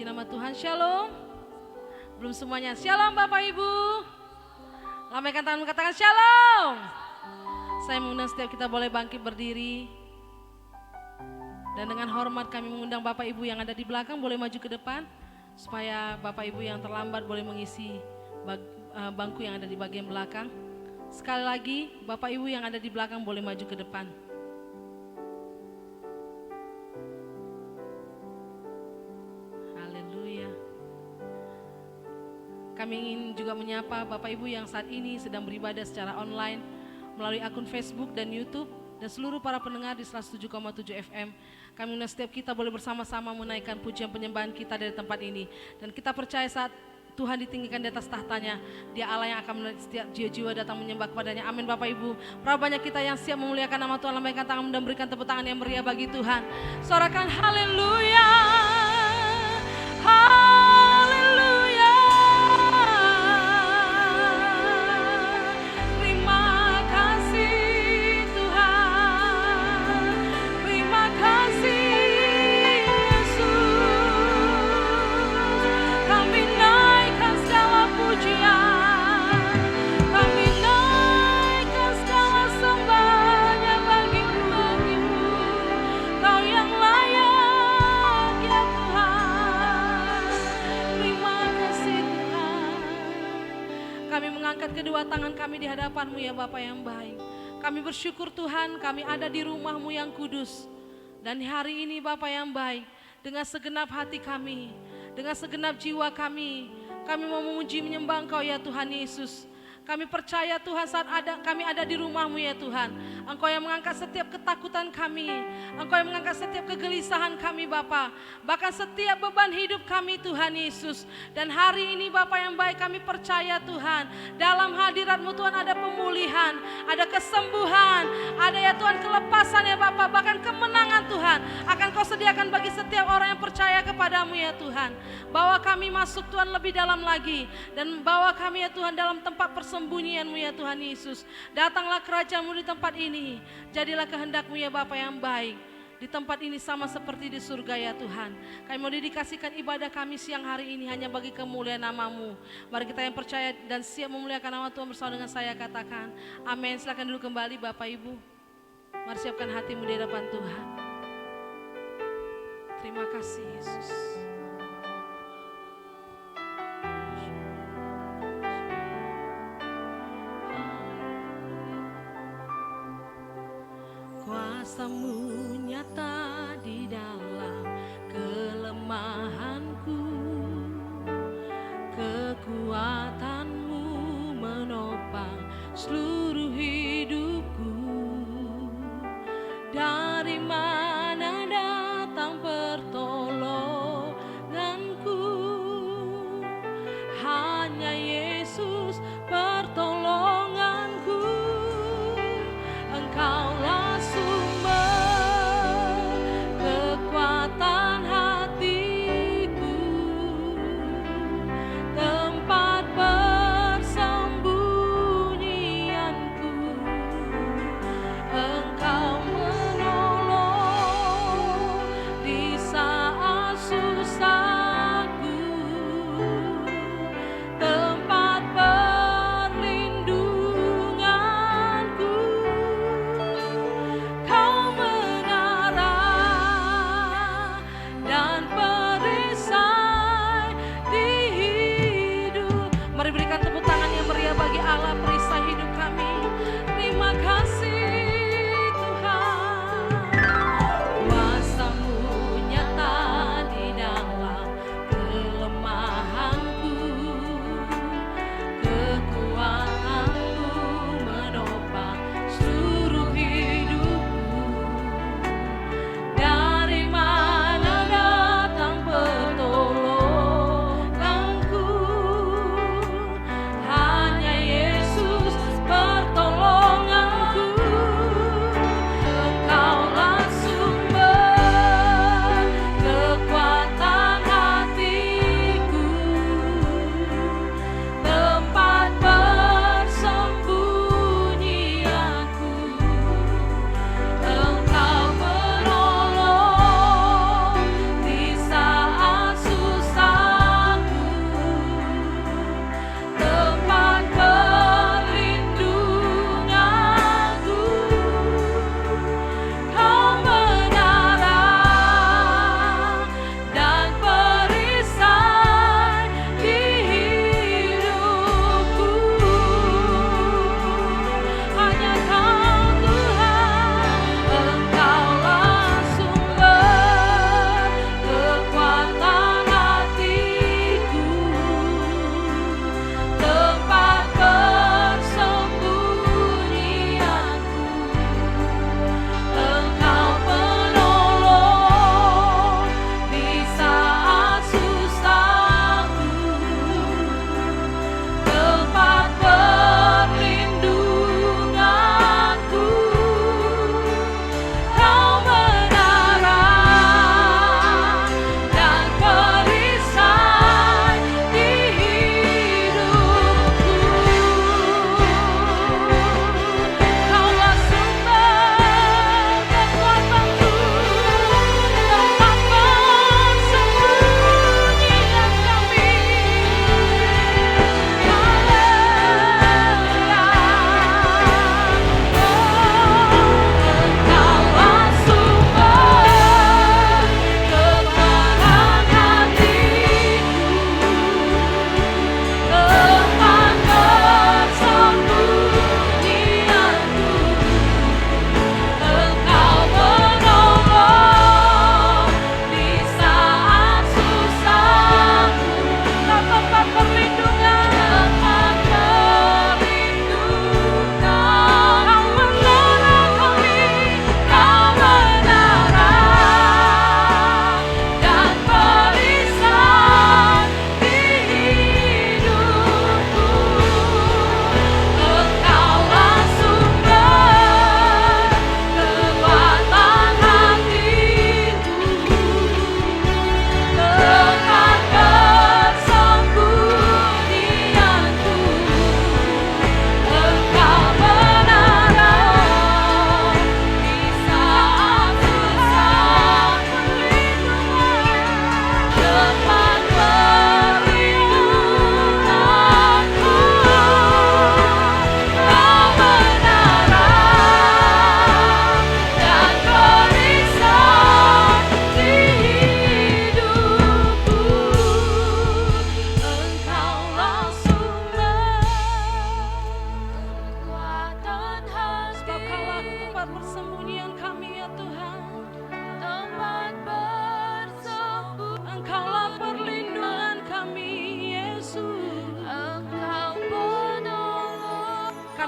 nama Tuhan. Shalom. Belum semuanya. Shalom Bapak Ibu. Lambaikan tangan katakan shalom. Saya mengundang setiap kita boleh bangkit berdiri. Dan dengan hormat kami mengundang Bapak Ibu yang ada di belakang boleh maju ke depan. Supaya Bapak Ibu yang terlambat boleh mengisi bangku yang ada di bagian belakang. Sekali lagi Bapak Ibu yang ada di belakang boleh maju ke depan. Kami ingin juga menyapa Bapak Ibu yang saat ini sedang beribadah secara online melalui akun Facebook dan YouTube dan seluruh para pendengar di 107,7 FM. Kami undang setiap kita boleh bersama-sama menaikkan pujian penyembahan kita dari tempat ini. Dan kita percaya saat Tuhan ditinggikan di atas tahtanya, Dia Allah yang akan menarik setiap jiwa-jiwa datang menyembah kepadanya. Amin Bapak Ibu. Berapa banyak kita yang siap memuliakan nama Tuhan, lambaikan tangan dan berikan tepuk tangan yang meriah bagi Tuhan. Sorakan haleluya. Kedua tangan kami di hadapan-Mu ya Bapa yang baik. Kami bersyukur Tuhan kami ada di rumah-Mu yang kudus. Dan hari ini Bapa yang baik, dengan segenap hati kami, dengan segenap jiwa kami mau memuji menyembah Engkau ya Tuhan Yesus. Kami percaya Tuhan saat kami ada di rumah-Mu ya Tuhan. Engkau yang mengangkat setiap ketakutan kami. Engkau yang mengangkat setiap kegelisahan kami Bapa. Bahkan setiap beban hidup kami Tuhan Yesus. Dan hari ini Bapa yang baik kami percaya Tuhan. Dalam hadirat-Mu Tuhan ada pemulihan. Ada kesembuhan. Ada ya Tuhan kelepasan ya Bapa. Bahkan kemenangan Tuhan. Akan Kau sediakan bagi setiap orang yang percaya kepada-Mu ya Tuhan. Bawa kami masuk Tuhan lebih dalam lagi. Dan bawa kami ya Tuhan dalam tempat persembunyian-Mu ya Tuhan Yesus. Datanglah kerajaan-Mu di tempat ini. Jadilah kehendak-Mu ya Bapa yang baik. Di tempat ini sama seperti di surga ya Tuhan. Kami mau dedikasikan ibadah kami siang hari ini hanya bagi kemuliaan nama-Mu. Mari kita yang percaya dan siap memuliakan nama Tuhan bersama dengan saya katakan amin. Silakan dulu kembali Bapak Ibu. Mari siapkan hatimu di hadapan Tuhan. Terima kasih Yesus. Kuasa-Mu nyata di dalam kelemahanku, kekuatan-Mu menopang seluruh hidupku. Dari mana datang pertolonganku? Hanya Yesus pertolonganku. Engkaulah kekuatan hatiku, tempat persembunyianku. Engkau menolong di saat susahku, tempat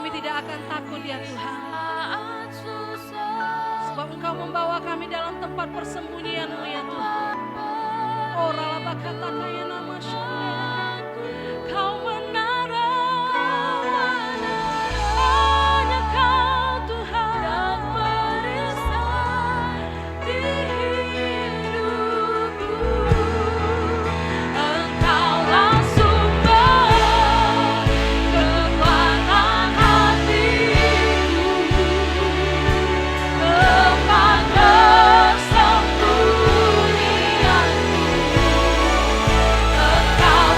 kami tidak akan takut ya Tuhan. Sebab Engkau membawa kami dalam tempat persembunyian-Mu ya Tuhan. Oh ralabakata kaya nama syurga. Kau menara, hanya Kau Tuhan dan perisai di hidupku. Engkaulah sumber kekuatan hatiku, tempat persembunyianku. Engkau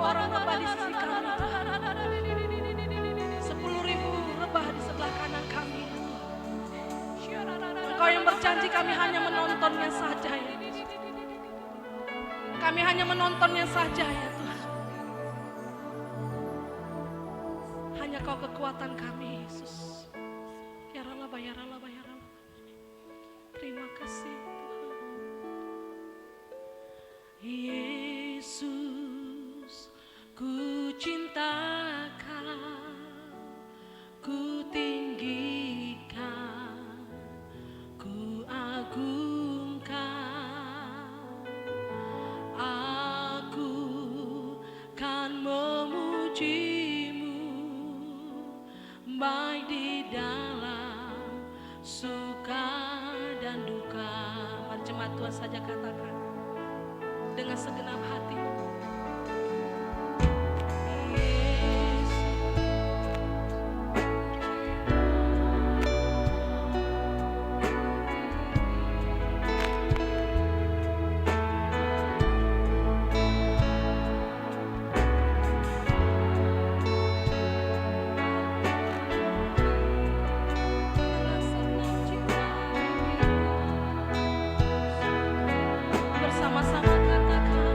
orang rebah di sisi kami, 10.000 rebah di sebelah kanan kami. Engkau yang berjanji kami hanya menontonnya saja ya. Kami hanya menontonnya saja ya Tuhan. Hanya Kau kekuatan kami Yesus. Ya Ralaba, ya Ralaba, ya Ralaba. Terima kasih Tuhan. Yesus, ku cinta Kau, ku tinggikan, ku agungkan. Aku kan memuji-Mu baik di dalam suka dan duka. Mari jemaat Tuhan saja katakan dengan segenap hatimu. Bersama-sama katakan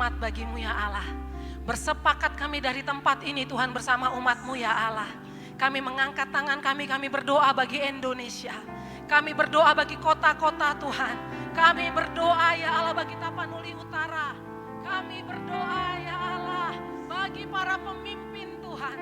hormat bagi-Mu ya Allah. Bersepakat kami dari tempat ini Tuhan bersama umat-Mu ya Allah. Kami mengangkat tangan kami berdoa bagi Indonesia. Kami berdoa bagi kota-kota Tuhan. Kami berdoa ya Allah bagi Tapanuli Utara. Kami berdoa ya Allah bagi para pemimpin Tuhan.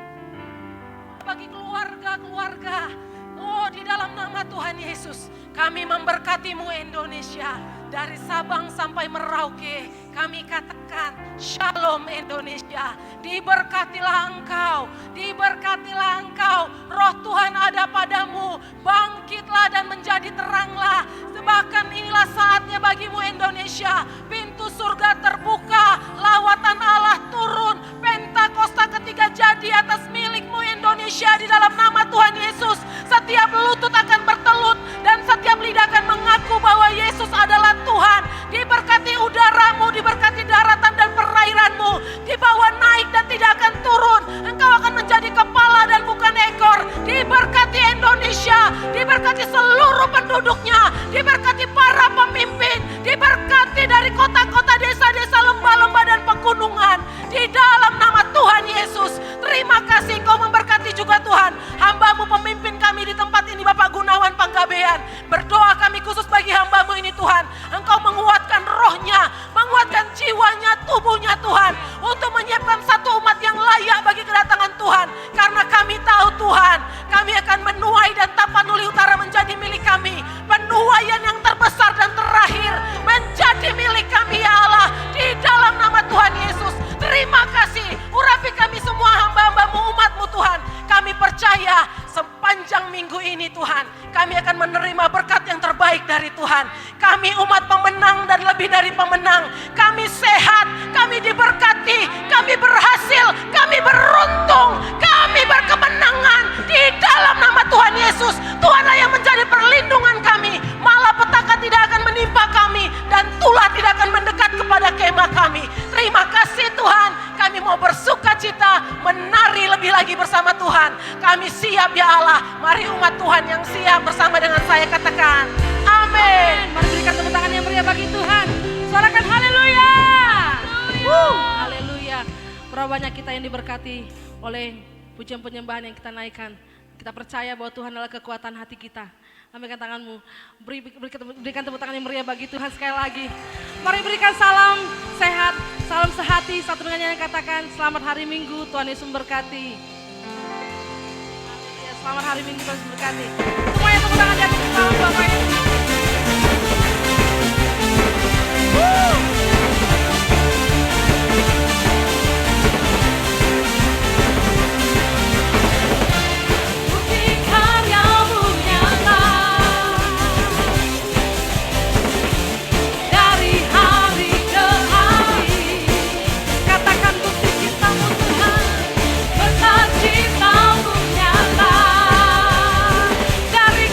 Bagi keluarga-keluarga. Oh, di dalam nama Tuhan Yesus, kami memberkati-Mu Indonesia. Dari Sabang sampai Merauke, kami katakan Shalom Indonesia. Diberkatilah Engkau, diberkatilah Engkau. Roh Tuhan ada padamu, bangkitlah dan menjadi teranglah. Bahkan inilah saatnya bagi-Mu Indonesia. Pintu surga terbuka, lawatan Allah turun. Pentakosta ketiga jadi atas milik-Mu Indonesia di dalam nama Tuhan Yesus. Setiap lutut akan bertelut dan setiap lidah akan mengaku bahwa Yesus adalah Tuhan. Diberkati udaramu, diberkati daratan dan perairanmu. Dibawa naik dan tidak akan turun. Engkau akan menjadi kepala dan bukan ekor. Diberkati Indonesia, diberkati seluruh penduduknya, diberkati para pemimpin, diberkati dari kota-kota, desa-desa, lembah-lembah dan pegunungan. Di dalam nama Tuhan Yesus, terima kasih Engkau memberkati juga Tuhan. Hamba-Mu pemimpin kami di tempat ini, Bapak Gunawan Panggabean. Berdoa kami khusus bagi hamba-Mu ini Tuhan. Engkau menguatkan rohnya, menguatkan jiwanya, tubuhnya Tuhan. Untuk menyiapkan satu umat yang layak bagi kedatangan Tuhan. Karena kami tahu Tuhan, kami akan menuai dan Tapanuli Utara menjadi milik kami. Penuaian yang terbesar dan terakhir menjadi milik kami ya Allah. Di dalam nama Tuhan Yesus, terima kasih. Urapi kami semua hamba-hamba-Mu, umat-Mu Tuhan. Kami percaya sepanjang minggu ini Tuhan, kami akan menerima berkat yang terbaik dari Tuhan. Kami umat pemenang dan lebih dari pemenang. Kami sehat, kami diberkati, kami berhasil, kami beruntung, kami berkemenangan di dalam nama Tuhan Yesus. Tuhanlah yang menjadi perlindungan kami. Malapetaka tidak akan menimpa kami dan tulah tidak akan mendekat kepada kemah kami. Terima kasih Tuhan, kami mau bersuka cita, menari lebih lagi bersama Tuhan. Kami siap ya Allah. Mari umat Tuhan yang siap bersama dengan saya katakan amin. Mari berikan tepuk tangan yang meriah bagi Tuhan. Suarakan haleluya. Haleluya. Berapa banyak kita yang diberkati oleh pujian penyembahan yang kita naikkan. Kita percaya bahwa Tuhan adalah kekuatan hati kita. Lambaikan tanganmu, berikan tepuk tangan yang meriah bagi Tuhan sekali lagi. Mari berikan salam sehat, salam sehati. Satu dengan yang katakan selamat hari Minggu, Tuhan Yesus memberkati. Selamat hari Minggu, Tuhan Yesus memberkati. Semuanya tepuk tangan di atas salam Bapak Yesus. Dari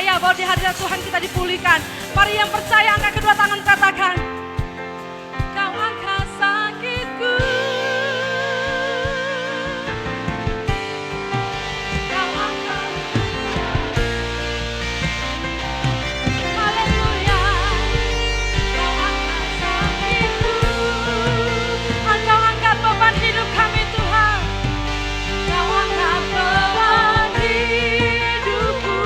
percaya bahwa di hadirat Tuhan kita dipulihkan. Mari yang percaya angkat kedua tangan katakan, Kau angkat sakitku. Kau angkat. Haleluya. Kau angkat sakitku. Engkau angkat beban hidup kami Tuhan. Kau angkat beban hidupku.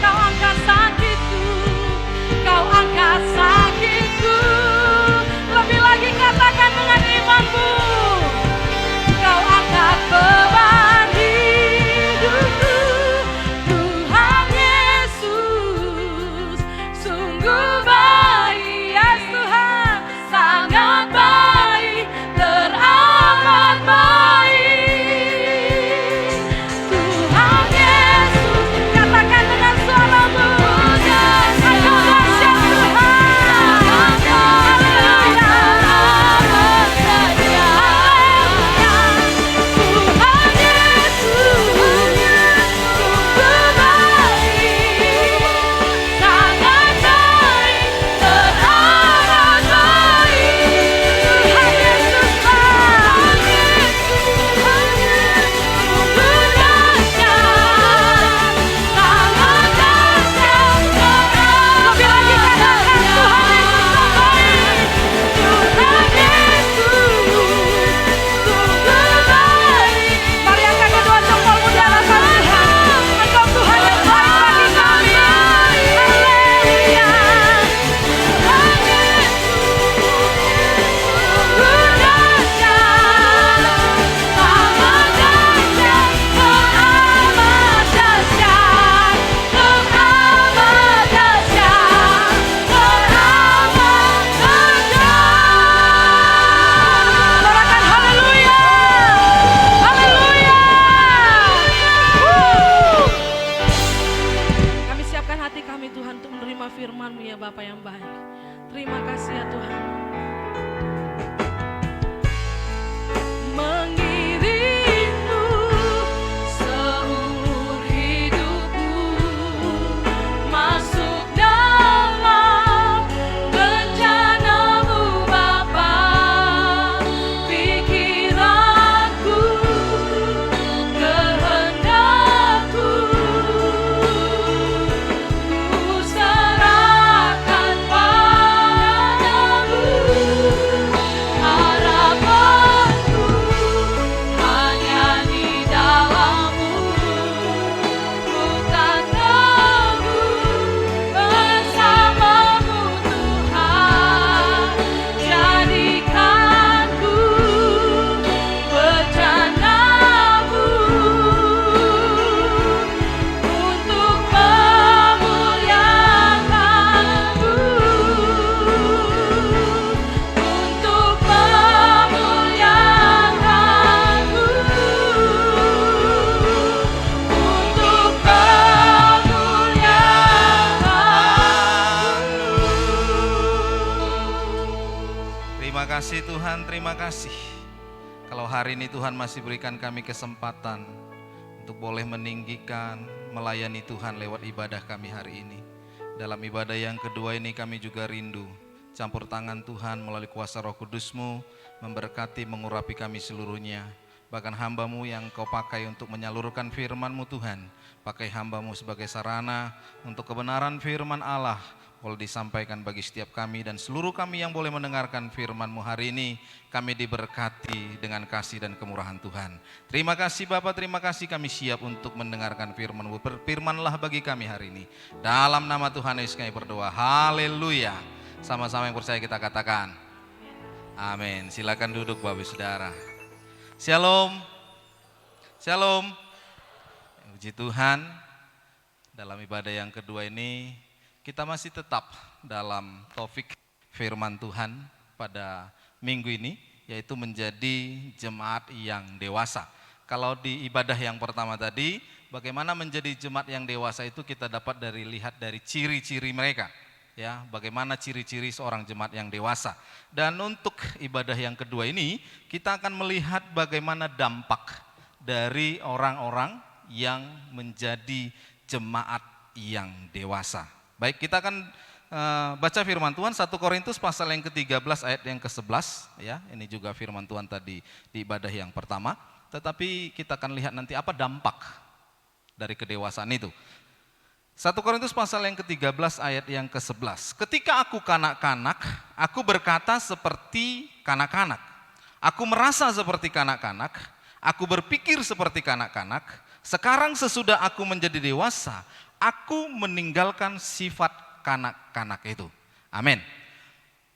Kau angkat sakitku. Kau angkat sakitku. Lebih lagi katakan dengan imanmu. Kau angkat beban hidupku. Tuhan Yesus sungguh baik. Yes Tuhan, sangat baik, teramat baik. Tuhan Yesus, katakan dengan suaramu, Engkau dahsyat Tuhan. Haleluya. Tuhan Yesus sungguh baik, sangat baik, teramat baik. Tuhan Yesus sungguh dahsyat, sangat dahsyat, lebih lagi katakan Tuhan Yesus baik. Tuhan Yesus sungguh baik. Mari angkat kedua jempolmu di hadapan Tuhan. Engkau Tuhan yang baik bagi kami. Haleluya. Tuhan Yesus sungguh dahsyat, sangat dahsyat, teramat dahsyat, teramat dahsyat, teramat dahsyat. Sorakan haleluya. Haleluya. Kami siapkan hati kami Tuhan untuk menerima firman-Mu ya Bapa yang baik. Terima kasih ya Tuhan. Mengiringmu seumur hidupku, masuk dalam rencana-Mu Bapa. Pikiranku, kehendakku, ku serahkan padamu. Harapanku hanya di dalam-Mu. Ku tak teguh bersama-Mu Tuhan. Jadikanku bencana-Mu untuk memuliakan-Mu, untuk memuliakan-Mu, untuk memuliakan-Mu. Terima kasih Tuhan, terima kasih. Kalau hari ini Tuhan masih berikan kami kesempatan untuk boleh meninggikan, melayani Tuhan lewat ibadah kami hari ini. Dalam ibadah yang kedua ini kami juga rindu campur tangan Tuhan melalui kuasa Roh Kudus-Mu, memberkati, mengurapi kami seluruhnya. Bahkan hamba-Mu yang Kau pakai untuk menyalurkan firman-Mu Tuhan, pakai hamba-Mu sebagai sarana untuk kebenaran firman Allah boleh disampaikan bagi setiap kami dan seluruh kami yang boleh mendengarkan firman-Mu hari ini. Kami diberkati dengan kasih dan kemurahan Tuhan. Terima kasih Bapa, terima kasih, kami siap untuk mendengarkan firman-Mu. Berfirmanlah bagi kami hari ini. Dalam nama Tuhan Yesus kami berdoa. Haleluya. Sama-sama yang percaya kita katakan amin. Silakan duduk Bapak Saudara. Shalom. Shalom. Puji Tuhan. Dalam ibadah yang kedua ini kita masih tetap dalam topik firman Tuhan pada minggu ini, yaitu menjadi jemaat yang dewasa. Kalau di ibadah yang pertama tadi, bagaimana menjadi jemaat yang dewasa itu kita dapat lihat dari ciri-ciri mereka. Ya, bagaimana ciri-ciri seorang jemaat yang dewasa. Dan untuk ibadah yang kedua ini, kita akan melihat bagaimana dampak dari orang-orang yang menjadi jemaat yang dewasa. Baik, kita akan baca firman Tuhan 1 Korintus pasal yang ke-13 ayat yang ke-11 ya. Ini juga firman Tuhan tadi di ibadah yang pertama, tetapi kita akan lihat nanti apa dampak dari kedewasaan itu. 1 Korintus pasal yang ke-13 ayat yang ke-11. Ketika aku kanak-kanak, aku berkata seperti kanak-kanak. Aku merasa seperti kanak-kanak, aku berpikir seperti kanak-kanak. Sekarang sesudah aku menjadi dewasa, aku meninggalkan sifat kanak-kanak itu. Amin.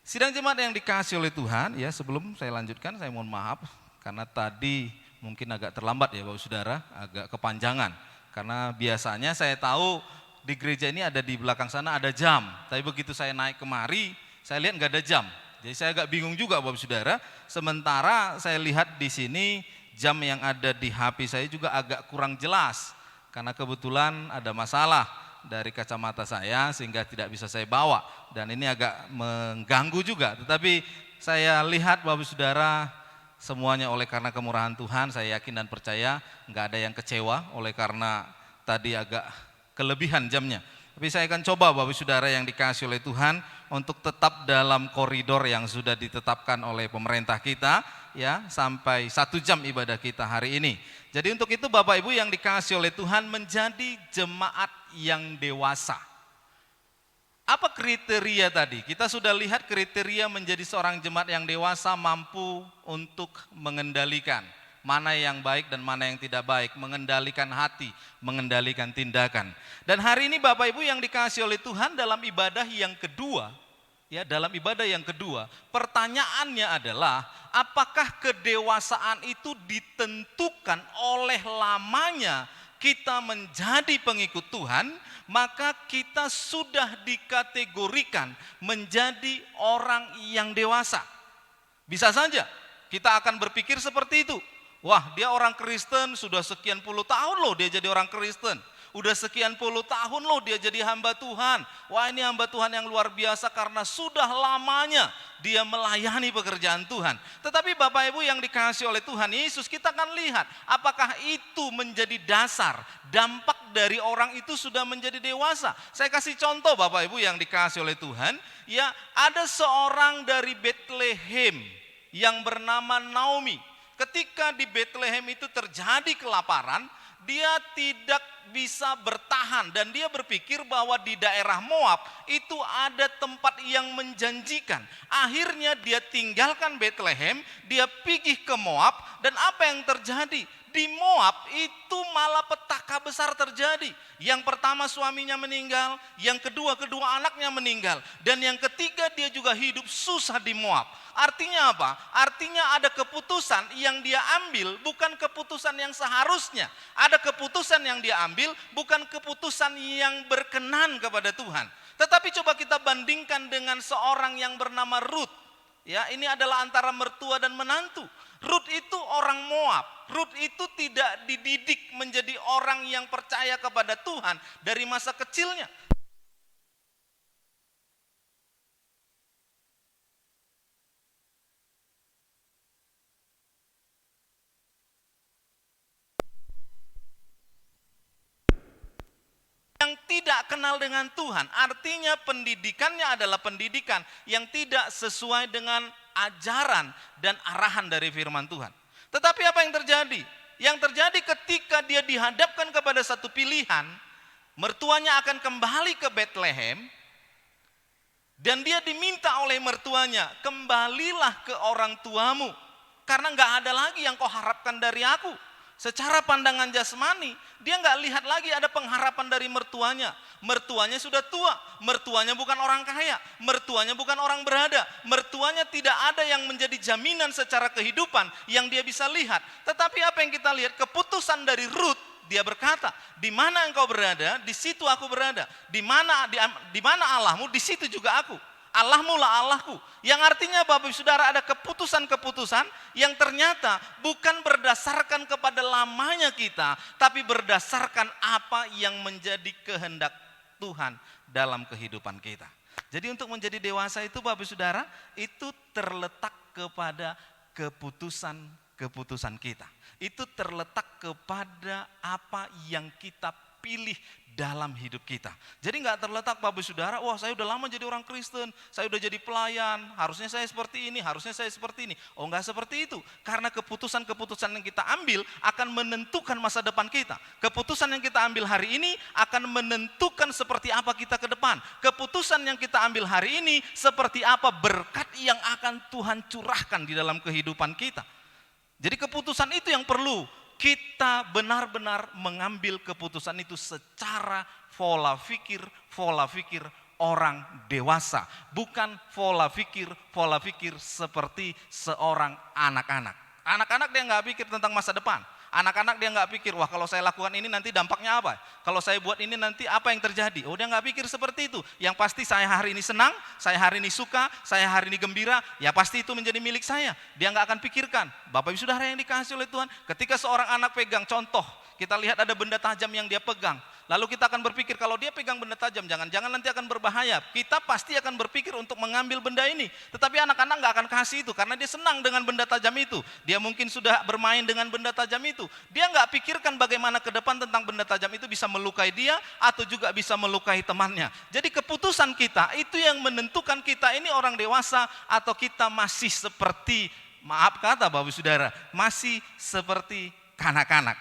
Sidang jemaat yang dikasihi oleh Tuhan, ya sebelum saya lanjutkan, saya mohon maaf karena tadi mungkin agak terlambat ya Bapak Saudara, agak kepanjangan. Karena biasanya saya tahu di gereja ini ada di belakang sana ada jam, tapi begitu saya naik kemari, saya lihat nggak ada jam. Jadi saya agak bingung juga Bapak Saudara. Sementara saya lihat di sini jam yang ada di HP saya juga agak kurang jelas karena kebetulan ada masalah dari kacamata saya sehingga tidak bisa saya bawa dan ini agak mengganggu juga. Tetapi saya lihat Bapak Saudara semuanya oleh karena kemurahan Tuhan, saya yakin dan percaya nggak ada yang kecewa oleh karena tadi agak kelebihan jamnya. Tapi saya akan coba Bapak Saudara yang dikasihi oleh Tuhan untuk tetap dalam koridor yang sudah ditetapkan oleh pemerintah kita ya sampai 1 jam ibadah kita hari ini. Jadi untuk itu Bapak Ibu yang dikasihi oleh Tuhan menjadi jemaat yang dewasa. Apa kriteria tadi? Kita sudah lihat kriteria menjadi seorang jemaat yang dewasa mampu untuk mengendalikan mana yang baik dan mana yang tidak baik, mengendalikan hati, mengendalikan tindakan. Dan hari ini Bapak Ibu yang dikasihi oleh Tuhan dalam ibadah yang kedua, ya dalam ibadah yang kedua, pertanyaannya adalah apakah kedewasaan itu ditentukan oleh lamanya kita menjadi pengikut Tuhan, maka kita sudah dikategorikan menjadi orang yang dewasa. Bisa saja kita akan berpikir seperti itu. Wah, dia orang Kristen sudah sekian puluh tahun loh dia jadi orang Kristen. Udah sekian puluh tahun loh dia jadi hamba Tuhan. Wah, ini hamba Tuhan yang luar biasa karena sudah lamanya dia melayani pekerjaan Tuhan. Tetapi Bapak Ibu yang dikasihi oleh Tuhan Yesus, kita akan lihat apakah itu menjadi dasar, dampak dari orang itu sudah menjadi dewasa. Saya kasih contoh Bapak Ibu yang dikasihi oleh Tuhan. Ya, ada seorang dari Bethlehem yang bernama Naomi. Ketika di Bethlehem itu terjadi kelaparan, dia tidak bisa bertahan dan dia berpikir bahwa di daerah Moab itu ada tempat yang menjanjikan. Akhirnya dia tinggalkan Bethlehem, dia pergi ke Moab dan apa yang terjadi? Di Moab itu malah petaka besar terjadi. Yang pertama suaminya meninggal, yang kedua anaknya meninggal, dan yang ketiga dia juga hidup susah di Moab. Artinya apa? Artinya ada keputusan yang dia ambil bukan keputusan yang seharusnya. Ada keputusan yang dia ambil bukan keputusan yang berkenan kepada Tuhan. Tetapi coba kita bandingkan dengan seorang yang bernama Ruth. Ya, ini adalah antara mertua dan menantu. Ruth itu orang Moab. Ruth itu tidak dididik menjadi orang yang percaya kepada Tuhan dari masa kecilnya. Yang tidak kenal dengan Tuhan, artinya pendidikannya adalah pendidikan yang tidak sesuai dengan ajaran dan arahan dari firman Tuhan. Tetapi apa yang terjadi? Yang terjadi ketika dia dihadapkan kepada satu pilihan, mertuanya akan kembali ke Bethlehem, dan dia diminta oleh mertuanya, kembalilah ke orang tuamu, karena nggak ada lagi yang kau harapkan dari aku. Secara pandangan jasmani, dia nggak lihat lagi ada pengharapan dari mertuanya. Mertuanya sudah tua, mertuanya bukan orang kaya, mertuanya bukan orang berada, mertuanya tidak ada yang menjadi jaminan secara kehidupan yang dia bisa lihat. Tetapi apa yang kita lihat? Keputusan dari Ruth, dia berkata, di mana engkau berada, di situ aku berada. Di mana Allahmu, di situ juga aku. Allahmu lah Allahku. Yang artinya Bapak Saudara ada keputusan-keputusan yang ternyata bukan berdasarkan kepada lamanya kita, tapi berdasarkan apa yang menjadi kehendak Tuhan dalam kehidupan kita. Jadi untuk menjadi dewasa itu Bapak Saudara, itu terletak kepada keputusan kita. Itu terletak kepada apa yang kita pilih dalam hidup kita. Jadi nggak terletak Bapak Saudara, wah saya udah lama jadi orang Kristen, saya udah jadi pelayan, harusnya saya seperti ini, harusnya saya seperti ini. Oh nggak seperti itu, karena keputusan-keputusan yang kita ambil akan menentukan masa depan kita. Keputusan yang kita ambil hari ini akan menentukan seperti apa kita ke depan. Keputusan yang kita ambil hari ini seperti apa berkat yang akan Tuhan curahkan di dalam kehidupan kita. Jadi keputusan itu yang perlu kita benar-benar mengambil keputusan itu secara pola pikir orang dewasa. Bukan pola pikir seperti seorang anak-anak. Anak-anak dia nggak pikir tentang masa depan. Anak-anak dia nggak pikir, wah kalau saya lakukan ini nanti dampaknya apa? Kalau saya buat ini nanti apa yang terjadi? Oh dia nggak pikir seperti itu. Yang pasti saya hari ini senang, saya hari ini suka, saya hari ini gembira, ya pasti itu menjadi milik saya. Dia nggak akan pikirkan. Bapak Ibu Saudara yang dikasihi oleh Tuhan, ketika seorang anak pegang contoh, kita lihat ada benda tajam yang dia pegang. Lalu kita akan berpikir kalau dia pegang benda tajam, jangan-jangan nanti akan berbahaya. Kita pasti akan berpikir untuk mengambil benda ini. Tetapi anak-anak nggak akan kasih itu karena dia senang dengan benda tajam itu. Dia mungkin sudah bermain dengan benda tajam itu. Dia nggak pikirkan bagaimana ke depan tentang benda tajam itu bisa melukai dia atau juga bisa melukai temannya. Jadi keputusan kita itu yang menentukan kita ini orang dewasa atau kita masih seperti, maaf kata Bapak Saudara, masih seperti kanak-kanak.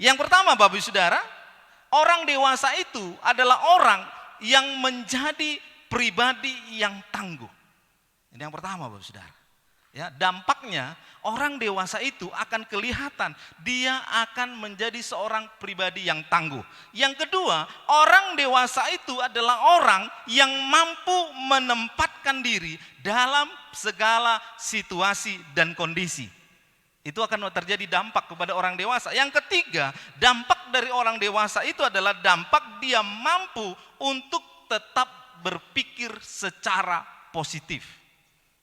Yang pertama Bapak Saudara, orang dewasa itu adalah orang yang menjadi pribadi yang tangguh. Ini yang pertama Bapak Saudara. Ya, dampaknya orang dewasa itu akan kelihatan dia akan menjadi seorang pribadi yang tangguh. Yang kedua, orang dewasa itu adalah orang yang mampu menempatkan diri dalam segala situasi dan kondisi. Itu akan terjadi dampak kepada orang dewasa. Yang ketiga, dampak dari orang dewasa itu adalah dampak dia mampu untuk tetap berpikir secara positif.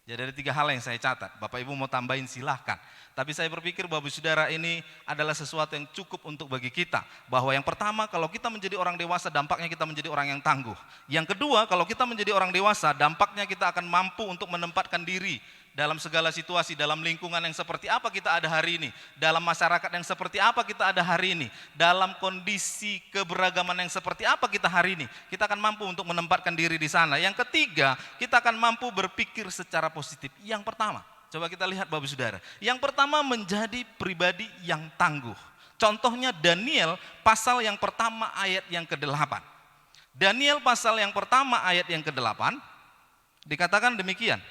Jadi ada 3 hal yang saya catat. Bapak Ibu mau tambahin silahkan. Tapi saya berpikir Bapak Saudara ini adalah sesuatu yang cukup untuk bagi kita. Bahwa yang pertama, kalau kita menjadi orang dewasa, dampaknya kita menjadi orang yang tangguh. Yang kedua, kalau kita menjadi orang dewasa, dampaknya kita akan mampu untuk menempatkan diri dalam segala situasi, dalam lingkungan yang seperti apa kita ada hari ini, dalam masyarakat yang seperti apa kita ada hari ini, dalam kondisi keberagaman yang seperti apa kita hari ini, kita akan mampu untuk menempatkan diri di sana. Yang ketiga, kita akan mampu berpikir secara positif. Yang pertama, coba kita lihat Bapak Saudara. Yang pertama menjadi pribadi yang tangguh. Contohnya Daniel pasal yang pertama ayat yang ke-8. Daniel pasal yang pertama ayat yang ke-8 dikatakan demikian.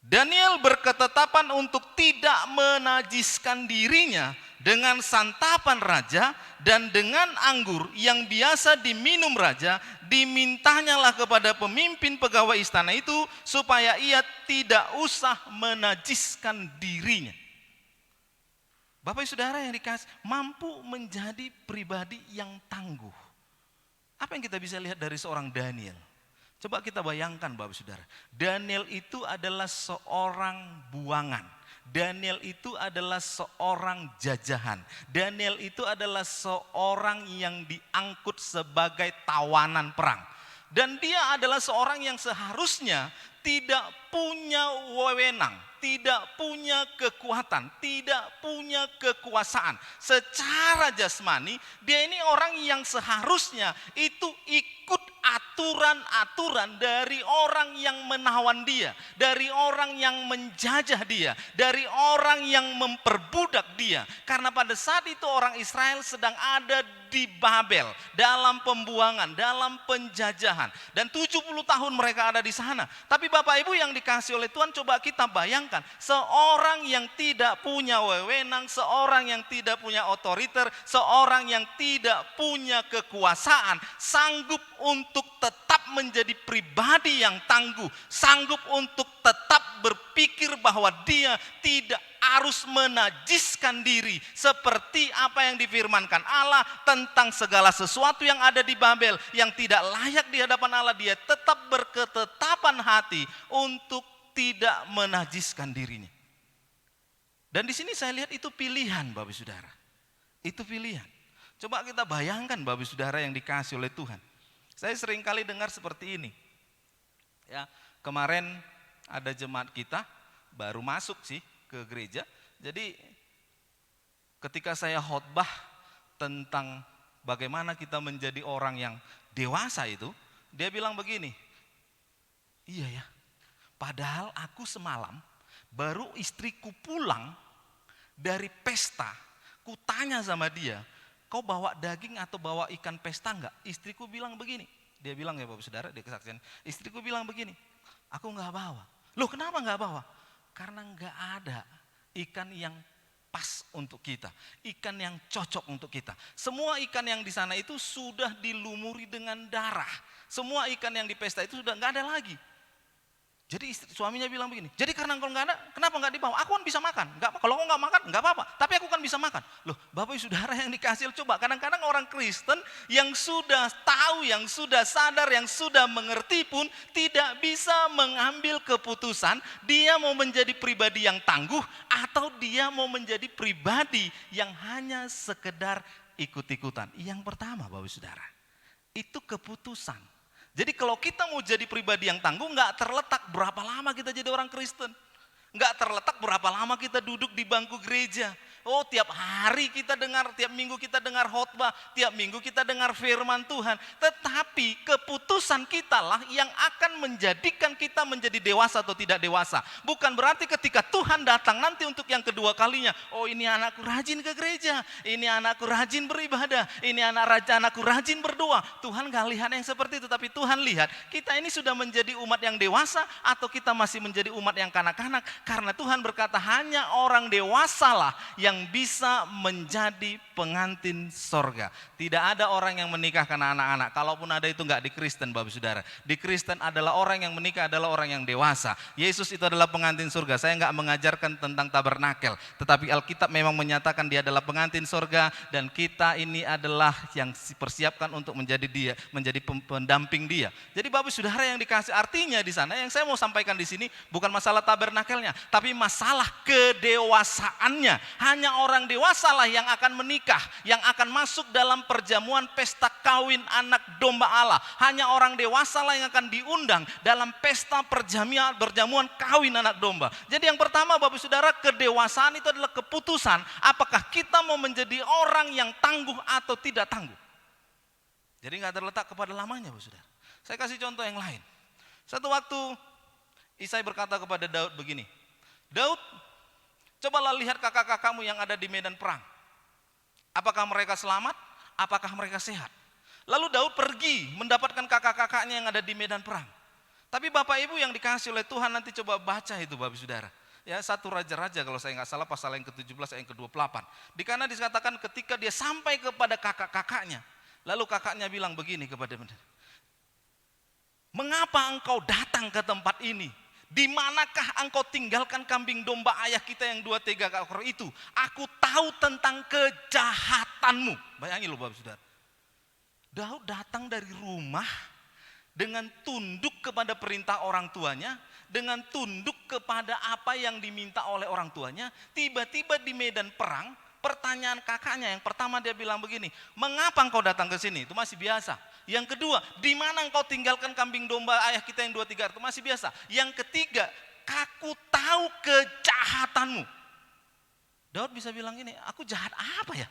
Daniel berketetapan untuk tidak menajiskan dirinya dengan santapan raja dan dengan anggur yang biasa diminum raja, dimintanyalah kepada pemimpin pegawai istana itu supaya ia tidak usah menajiskan dirinya. Bapak Saudara yang dikasih, mampu menjadi pribadi yang tangguh. Apa yang kita bisa lihat dari seorang Daniel? Coba kita bayangkan Bapak Saudara, Daniel itu adalah seorang buangan. Daniel itu adalah seorang jajahan. Daniel itu adalah seorang yang diangkut sebagai tawanan perang. Dan dia adalah seorang yang seharusnya tidak punya wewenang, tidak punya kekuatan, tidak punya kekuasaan. Secara jasmani, dia ini orang yang seharusnya itu ikut aturan-aturan dari orang yang menawan dia, dari orang yang menjajah dia, dari orang yang memperbudak dia. Karena pada saat itu orang Israel sedang ada di Babel, dalam pembuangan, dalam penjajahan. Dan 70 tahun mereka ada di sana. Tapi Bapak Ibu yang dikasih oleh Tuhan, coba kita bayangkan, seorang yang tidak punya wewenang, seorang yang tidak punya otoriter, seorang yang tidak punya kekuasaan, sanggup untuk tetap menjadi pribadi yang tangguh, sanggup untuk tetap berpikir bahwa dia tidak harus menajiskan diri seperti apa yang difirmankan Allah tentang segala sesuatu yang ada di Babel yang tidak layak di hadapan Allah. Dia tetap berketetapan hati untuk tidak menajiskan dirinya. Dan di sini saya lihat itu pilihan Bapak Saudara. Itu pilihan. Coba kita bayangkan Bapak Saudara yang dikasih oleh Tuhan. Saya sering kali dengar seperti ini. Ya, kemarin ada jemaat kita baru masuk sih ke gereja. Jadi ketika saya khotbah tentang bagaimana kita menjadi orang yang dewasa itu, dia bilang begini, iya ya, padahal aku semalam baru istriku pulang dari pesta, ku tanya sama dia, kau bawa daging atau bawa ikan pesta enggak? Istriku bilang begini, dia bilang ya Bapak Saudara, dia kesaksian, istriku bilang begini, aku enggak bawa. Loh kenapa enggak bawa? Karena enggak ada ikan yang pas untuk kita, ikan yang cocok untuk kita. Semua ikan yang di sana itu sudah dilumuri dengan darah. Semua ikan yang di pesta itu sudah enggak ada lagi. Jadi suaminya bilang begini, jadi karena engkau nggak ada, kenapa nggak dibawa? Aku kan bisa makan, nggak, kalau kau nggak makan nggak apa-apa, tapi aku kan bisa makan. Loh, Bapak Saudara yang dikasih, coba kadang-kadang orang Kristen yang sudah tahu, yang sudah sadar, yang sudah mengerti pun tidak bisa mengambil keputusan. Dia mau menjadi pribadi yang tangguh atau dia mau menjadi pribadi yang hanya sekedar ikut-ikutan. Yang pertama, Bapak Saudara, itu keputusan. Jadi kalau kita mau jadi pribadi yang tangguh, nggak terletak berapa lama kita jadi orang Kristen. Nggak terletak berapa lama kita duduk di bangku gereja. Oh, tiap hari kita dengar, tiap minggu kita dengar khotbah, tiap minggu kita dengar firman Tuhan. Tetapi keputusan kita lah yang akan menjadikan kita menjadi dewasa atau tidak dewasa. Bukan berarti ketika Tuhan datang nanti untuk yang kedua kalinya, oh ini anakku rajin ke gereja, ini anakku rajin beribadah, ini anakku rajin berdoa. Tuhan gak lihat yang seperti itu, tapi Tuhan lihat kita ini sudah menjadi umat yang dewasa atau kita masih menjadi umat yang kanak-kanak. Karena Tuhan berkata hanya orang dewasa lah yang bisa menjadi pengantin sorga. Tidak ada orang yang menikahkan anak-anak. Kalaupun ada itu enggak di Kristen, Bapak Saudara. Di Kristen adalah orang yang menikah adalah orang yang dewasa. Yesus itu adalah pengantin surga. Saya enggak mengajarkan tentang tabernakel, tetapi Alkitab memang menyatakan dia adalah pengantin sorga dan kita ini adalah yang dipersiapkan untuk menjadi dia, menjadi pendamping dia. Jadi Bapak Saudara yang dikasih, artinya di sana yang saya mau sampaikan di sini bukan masalah tabernakelnya, tapi masalah kedewasaannya. Hanya orang dewasa lah yang akan menikah, yang akan masuk dalam perjamuan pesta kawin anak domba Allah. Hanya orang dewasa lah yang akan diundang dalam pesta perjamuan kawin anak domba. Jadi yang pertama Bapak Saudara, kedewasaan itu adalah keputusan apakah kita mau menjadi orang yang tangguh atau tidak tangguh. Jadi nggak terletak kepada lamanya Bapak Saudara. Saya kasih contoh yang lain. Satu waktu Isai berkata kepada Daud begini, Daud, cobalah lihat kakak-kakakmu yang ada di medan perang. Apakah mereka selamat? Apakah mereka sehat? Lalu Daud pergi mendapatkan kakak-kakaknya yang ada di medan perang. Tapi Bapak Ibu yang dikasih oleh Tuhan, nanti coba baca itu Bapak Saudara. Ya, 1 Raja-Raja kalau saya nggak salah pasal yang ke-17 ayat yang ke-28. Di kana dikatakan ketika dia sampai kepada kakak-kakaknya, lalu kakaknya bilang begini kepada dia, mengapa engkau datang ke tempat ini? Di manakah engkau tinggalkan kambing domba ayah kita yang 2-3 ekor itu? Aku tahu tentang kejahatanmu. Bayangin loh Bapak Saudara. Daud datang dari rumah dengan tunduk kepada perintah orang tuanya, dengan tunduk kepada apa yang diminta oleh orang tuanya. Tiba-tiba di medan perang, pertanyaan kakaknya yang pertama dia bilang begini, mengapa engkau datang ke sini? Itu masih biasa. Yang kedua, di mana engkau tinggalkan kambing domba ayah kita yang 2-3 itu masih biasa. Yang ketiga, aku tahu kejahatanmu. Daud bisa bilang gini, aku jahat apa ya?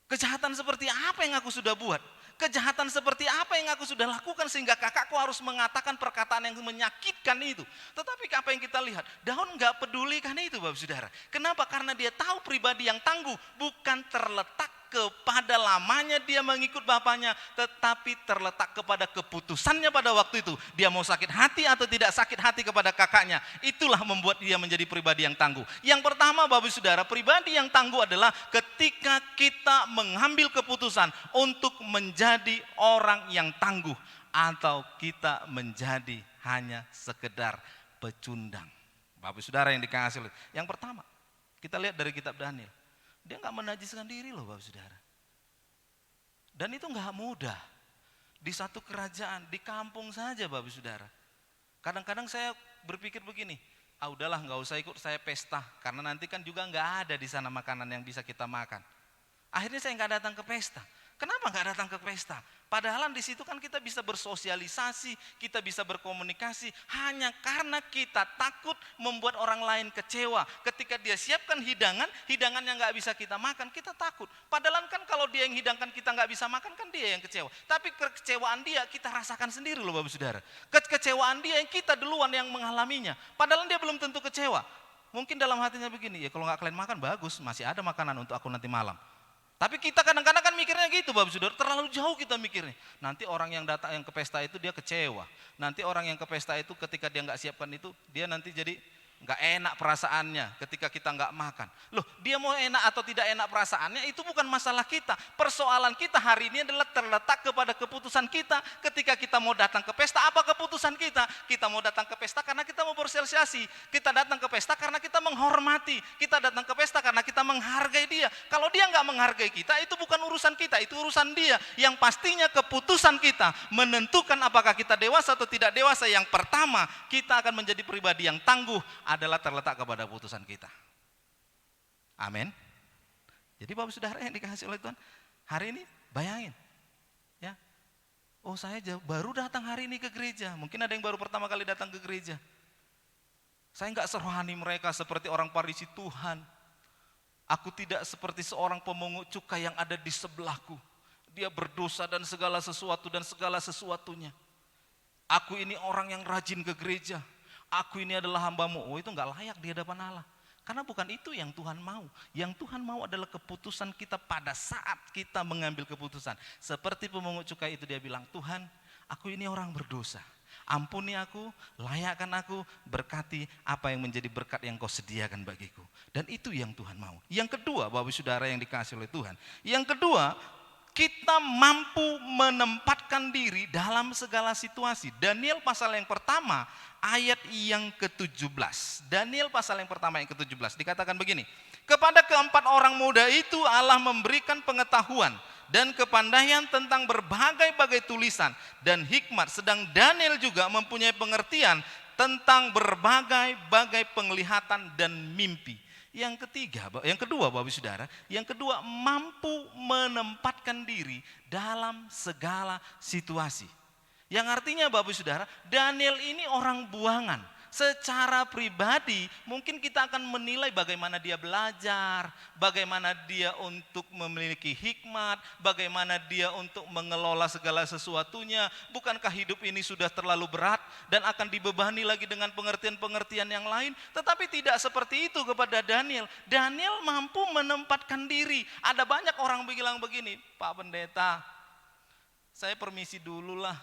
Kejahatan seperti apa yang aku sudah buat? Kejahatan seperti apa yang aku sudah lakukan sehingga kakakku harus mengatakan perkataan yang menyakitkan itu. Tetapi apa yang kita lihat, Daud nggak pedulikan itu Bapak Saudara. Kenapa? Karena dia tahu pribadi yang tangguh bukan terletak kepada lamanya dia mengikut bapaknya, tetapi terletak kepada keputusannya pada waktu itu. Dia mau sakit hati atau tidak sakit hati kepada kakaknya. Itulah membuat dia menjadi pribadi yang tangguh. Yang pertama Bapak Saudara, pribadi yang tangguh adalah ketika kita mengambil keputusan untuk menjadi orang yang tangguh atau kita menjadi hanya sekedar pecundang. Bapak Saudara yang dikasih. Yang pertama, kita lihat dari kitab Daniel. Dia nggak menajiskan diri loh Bapak Saudara. Dan itu nggak mudah. Di satu kerajaan, di kampung saja Bapak Saudara. Kadang-kadang saya berpikir begini, udahlah nggak usah ikut saya pesta. Karena nanti kan juga nggak ada di sana makanan yang bisa kita makan. Akhirnya saya nggak datang ke pesta. Kenapa nggak datang ke pesta? Padahal di situ kan kita bisa bersosialisasi, kita bisa berkomunikasi. Hanya karena kita takut membuat orang lain kecewa. Ketika dia siapkan hidangan yang nggak bisa kita makan, kita takut. Padahal kan kalau dia yang hidangkan kita nggak bisa makan, kan dia yang kecewa. Tapi kekecewaan dia kita rasakan sendiri loh Bapak Saudara. Kekecewaan dia yang kita duluan yang mengalaminya. Padahal dia belum tentu kecewa. Mungkin dalam hatinya begini, ya kalau nggak kalian makan bagus, masih ada makanan untuk aku nanti malam. Tapi kita kadang-kadang kan mikirnya gitu Bapak Saudara, terlalu jauh kita mikirnya. Nanti orang yang datang yang ke pesta itu dia kecewa. Nanti orang yang ke pesta itu ketika dia nggak siapkan itu, dia nanti jadi nggak enak perasaannya ketika kita nggak makan. Loh, dia mau enak atau tidak enak perasaannya itu bukan masalah kita. Persoalan kita hari ini adalah terletak kepada keputusan kita ketika kita mau datang ke pesta. Apa keputusan kita? Kita mau datang ke pesta karena kita mau bersosialisasi. Kita datang ke pesta karena kita menghormati. Kita datang ke pesta karena kita menghargai dia. Kalau dia nggak menghargai kita, itu bukan urusan kita, itu urusan dia. Yang pastinya keputusan kita menentukan apakah kita dewasa atau tidak dewasa. Yang pertama, kita akan menjadi pribadi yang tangguh adalah terletak kepada keputusan kita. Amin. Jadi Bapak Saudara yang dikasihi oleh Tuhan, hari ini bayangin, ya, oh saya baru datang hari ini ke gereja. Mungkin ada yang baru pertama kali datang ke gereja. Saya nggak serohani mereka seperti orang Farisi. Tuhan, aku tidak seperti seorang pemungut cukai yang ada di sebelahku. Dia berdosa dan segala sesuatu dan segala sesuatunya. Aku ini orang yang rajin ke gereja. Aku ini adalah hambamu. Oh, itu nggak layak di hadapan Allah. Karena bukan itu yang Tuhan mau. Yang Tuhan mau adalah keputusan kita pada saat kita mengambil keputusan. Seperti pemungut cukai itu dia bilang, Tuhan, aku ini orang berdosa. Ampuni aku, layakkan aku, berkati apa yang menjadi berkat yang kau sediakan bagiku. Dan itu yang Tuhan mau. Yang kedua, Bapak Saudara yang dikasihi oleh Tuhan. Yang kedua, kita mampu menempatkan diri dalam segala situasi. Daniel pasal yang pertama ayat yang ke-17. Daniel pasal yang pertama yang ke-17 dikatakan begini. Kepada keempat orang muda itu Allah memberikan pengetahuan dan kepandaian tentang berbagai-bagai tulisan dan hikmat. Sedang Daniel juga mempunyai pengertian tentang berbagai-bagai penglihatan dan mimpi. Yang kedua Bapak Saudara, yang kedua mampu menempatkan diri dalam segala situasi. Yang artinya Bapak Saudara, Daniel ini orang buangan. Secara pribadi mungkin kita akan menilai bagaimana dia belajar, bagaimana dia untuk memiliki hikmat, bagaimana dia untuk mengelola segala sesuatunya. Bukankah hidup ini sudah terlalu berat dan akan dibebani lagi dengan pengertian-pengertian yang lain? Tetapi tidak seperti itu kepada Daniel. Daniel mampu menempatkan diri. Ada banyak orang bilang begini, Pak Pendeta, saya permisi dulu lah.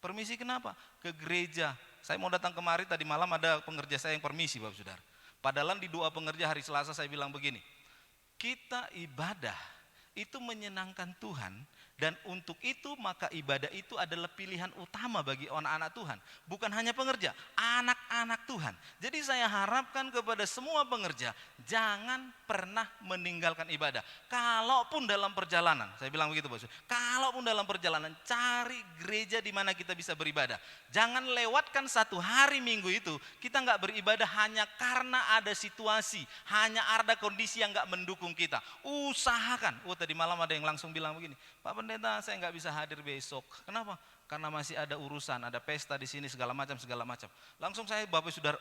Permisi kenapa? Ke gereja. Saya mau datang kemari, tadi malam ada pengerja saya yang permisi Bapak Saudara. Padahal di doa pengerja hari Selasa saya bilang begini, kita ibadah itu menyenangkan Tuhan dan untuk itu maka ibadah itu adalah pilihan utama bagi anak-anak Tuhan. Bukan hanya pengerja, anak-anak Tuhan. Jadi saya harapkan kepada semua pengerja, jangan pernah meninggalkan ibadah. Kalaupun dalam perjalanan, saya bilang begitu Bapak Saudara, kalaupun dalam perjalanan cari gereja di mana kita bisa beribadah. Jangan lewatkan satu hari minggu itu kita nggak beribadah hanya karena ada situasi, hanya ada kondisi yang nggak mendukung kita. Usahakan. Tadi malam ada yang langsung bilang begini, Pak Pendeta saya nggak bisa hadir besok. Kenapa? Karena masih ada urusan, ada pesta di sini segala macam. Langsung saya Bapak Saudara,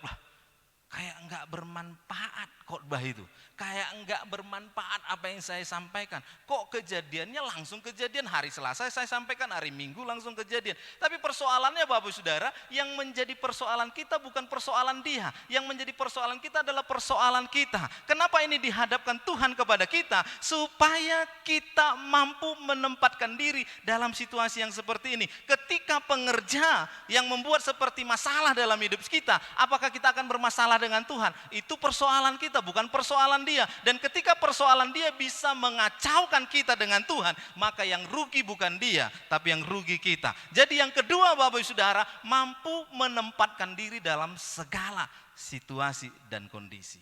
kayak enggak bermanfaat khotbah itu. Kayak enggak bermanfaat apa yang saya sampaikan. Kok kejadiannya langsung kejadian hari Selasa saya sampaikan, hari Minggu langsung kejadian. Tapi persoalannya Bapak Saudara, yang menjadi persoalan kita bukan persoalan dia. Yang menjadi persoalan kita adalah persoalan kita. Kenapa ini dihadapkan Tuhan kepada kita? Supaya kita mampu menempatkan diri dalam situasi yang seperti ini. Ketika pengerja yang membuat seperti masalah dalam hidup kita, apakah kita akan bermasalah dengan Tuhan? Itu persoalan kita, bukan persoalan dia. Dan ketika persoalan dia bisa mengacaukan kita dengan Tuhan, maka yang rugi bukan dia, tapi yang rugi kita. Jadi yang kedua Bapak Saudara, mampu menempatkan diri dalam segala situasi dan kondisi.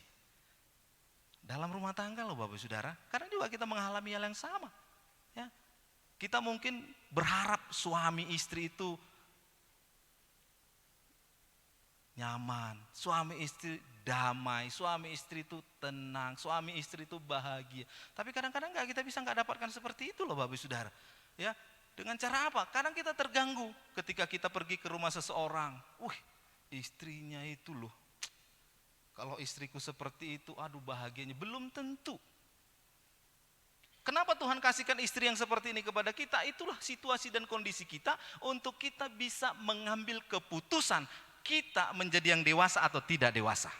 Dalam rumah tangga loh Bapak Saudara, kadang juga kita mengalami hal yang sama. Ya. Kita mungkin berharap suami istri itu nyaman, suami istri damai, suami istri itu tenang, suami istri itu bahagia. Tapi kadang-kadang kita bisa nggak dapatkan seperti itu loh Bapak Saudara. Ya, dengan cara apa? Kadang kita terganggu ketika kita pergi ke rumah seseorang. Istrinya itu loh, kalau istriku seperti itu, aduh bahagianya. Belum tentu. Kenapa Tuhan kasihkan istri yang seperti ini kepada kita? Itulah situasi dan kondisi kita untuk kita bisa mengambil keputusan kita menjadi yang dewasa atau tidak dewasa.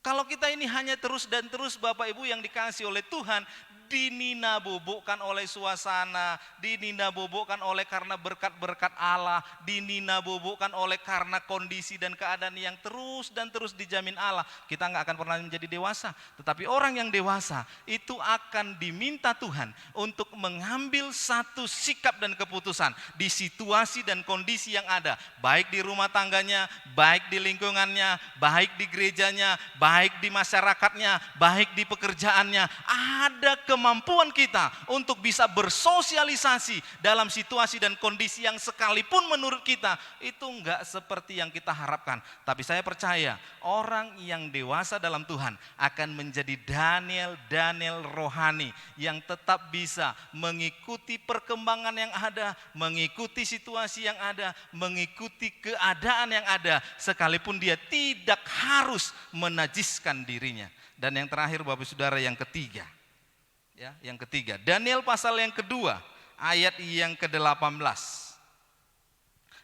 Kalau kita ini hanya terus dan terus Bapak Ibu yang dikasih oleh Tuhan, dininabobokkan oleh suasana, dininabobokkan oleh karena berkat-berkat Allah, dininabobokkan oleh karena kondisi dan keadaan yang terus dan terus dijamin Allah, kita nggak akan pernah menjadi dewasa. Tetapi orang yang dewasa itu akan diminta Tuhan untuk mengambil satu sikap dan keputusan di situasi dan kondisi yang ada, baik di rumah tangganya, baik di lingkungannya, baik di gerejanya, baik di masyarakatnya, baik di pekerjaannya. Ada kemampuan kita untuk bisa bersosialisasi dalam situasi dan kondisi yang sekalipun menurut kita itu enggak seperti yang kita harapkan. Tapi saya percaya orang yang dewasa dalam Tuhan akan menjadi Daniel rohani yang tetap bisa mengikuti perkembangan yang ada, mengikuti situasi yang ada, mengikuti keadaan yang ada, sekalipun dia tidak harus menajiskan dirinya. Dan yang terakhir Bapak Saudara, yang ketiga. Ya, yang ketiga, Daniel pasal yang kedua, ayat yang ke-18.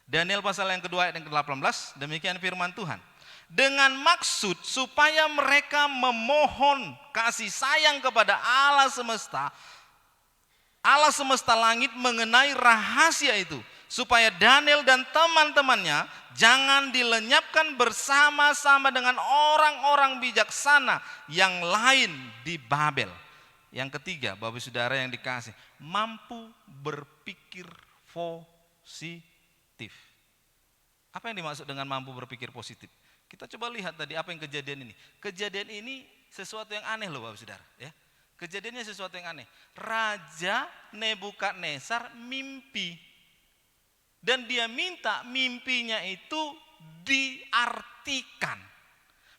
Daniel pasal yang kedua ayat yang ke-18, demikian firman Tuhan. Dengan maksud supaya mereka memohon kasih sayang kepada Allah semesta langit mengenai rahasia itu, supaya Daniel dan teman-temannya jangan dilenyapkan bersama-sama dengan orang-orang bijaksana yang lain di Babel. Yang ketiga, Bapak Saudara yang dikasih, mampu berpikir positif. Apa yang dimaksud dengan mampu berpikir positif? Kita coba lihat tadi apa yang kejadian ini. Kejadian ini sesuatu yang aneh loh Bapak Saudara. Ya. Kejadiannya sesuatu yang aneh. Raja Nebukadnezar mimpi. Dan dia minta mimpinya itu diartikan.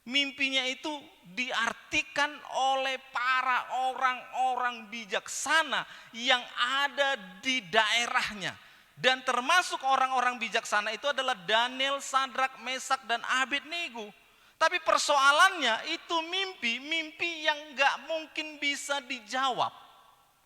Mimpinya itu diartikan oleh para orang-orang bijaksana yang ada di daerahnya. Dan termasuk orang-orang bijaksana itu adalah Daniel, Sadrak, Mesak, dan Abednego. Tapi persoalannya itu mimpi yang gak mungkin bisa dijawab.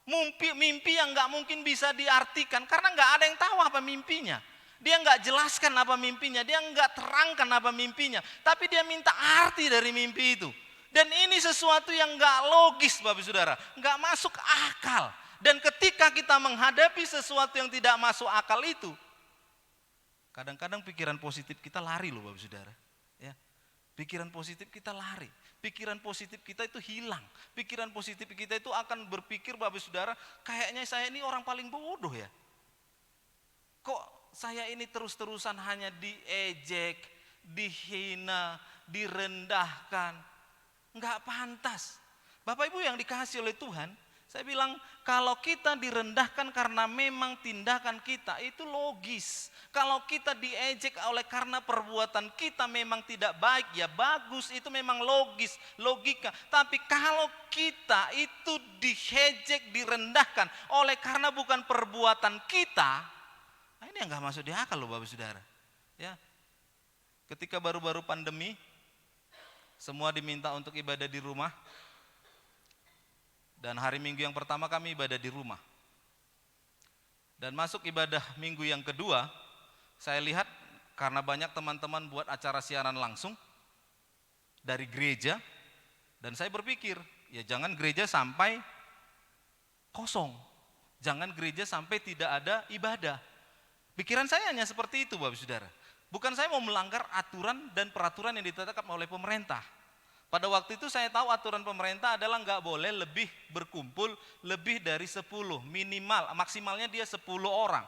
Mimpi yang gak mungkin bisa diartikan karena gak ada yang tahu apa mimpinya. Dia nggak jelaskan apa mimpinya, dia nggak terangkan apa mimpinya, tapi dia minta arti dari mimpi itu. Dan ini sesuatu yang nggak logis Bapak Saudara, nggak masuk akal. Dan ketika kita menghadapi sesuatu yang tidak masuk akal itu, kadang-kadang pikiran positif kita lari loh Bapak Saudara. Ya, pikiran positif kita lari, pikiran positif kita itu hilang, pikiran positif kita itu akan berpikir Bapak Saudara, kayaknya saya ini orang paling bodoh ya. Kok saya ini terus-terusan hanya diejek, dihina, direndahkan. Enggak pantas. Bapak Ibu yang dikasihi oleh Tuhan, saya bilang kalau kita direndahkan karena memang tindakan kita itu logis. Kalau kita diejek oleh karena perbuatan kita memang tidak baik, ya bagus, itu memang logis, logika. Tapi kalau kita itu diejek, direndahkan oleh karena bukan perbuatan kita, ini yang gak masuk di akal loh Bapak Saudara. Ya. Ketika baru-baru pandemi, semua diminta untuk ibadah di rumah. Dan hari Minggu yang pertama kami ibadah di rumah. Dan masuk ibadah Minggu yang kedua, saya lihat karena banyak teman-teman buat acara siaran langsung dari gereja. Dan saya berpikir, ya jangan gereja sampai kosong. Jangan gereja sampai tidak ada ibadah. Pikiran saya hanya seperti itu Bapak Saudara. Bukan saya mau melanggar aturan dan peraturan yang ditetapkan oleh pemerintah. Pada waktu itu saya tahu aturan pemerintah adalah nggak boleh lebih berkumpul lebih dari 10 minimal, maksimalnya dia 10 orang.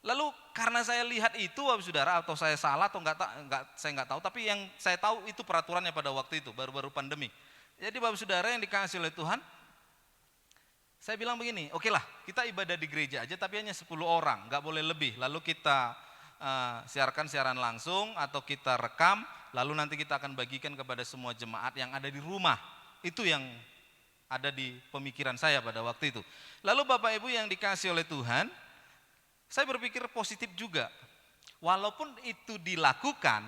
Lalu karena saya lihat itu Bapak Saudara, atau saya salah atau saya nggak tahu, tapi yang saya tahu itu peraturannya pada waktu itu baru-baru pandemi. Jadi Bapak Saudara yang dikasihi oleh Tuhan, saya bilang begini, oke lah kita ibadah di gereja aja tapi hanya 10 orang, gak boleh lebih. Lalu kita siarkan siaran langsung atau kita rekam, lalu nanti kita akan bagikan kepada semua jemaat yang ada di rumah. Itu yang ada di pemikiran saya pada waktu itu. Lalu Bapak Ibu yang dikasih oleh Tuhan, saya berpikir positif juga. Walaupun itu dilakukan,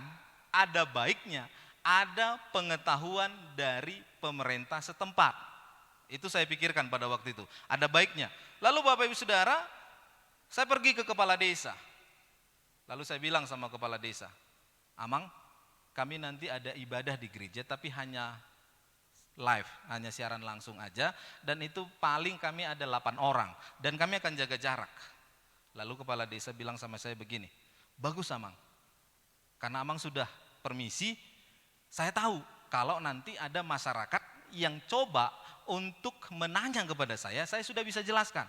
ada baiknya, ada pengetahuan dari pemerintah setempat. Itu saya pikirkan pada waktu itu, ada baiknya. Lalu Bapak Ibu Saudara, saya pergi ke kepala desa. Lalu saya bilang sama kepala desa, Amang, kami nanti ada ibadah di gereja tapi hanya live, hanya siaran langsung aja, dan itu paling kami ada 8 orang dan kami akan jaga jarak. Lalu kepala desa bilang sama saya begini, bagus Amang, karena Amang sudah permisi, saya tahu kalau nanti ada masyarakat yang coba untuk menanya kepada saya sudah bisa jelaskan.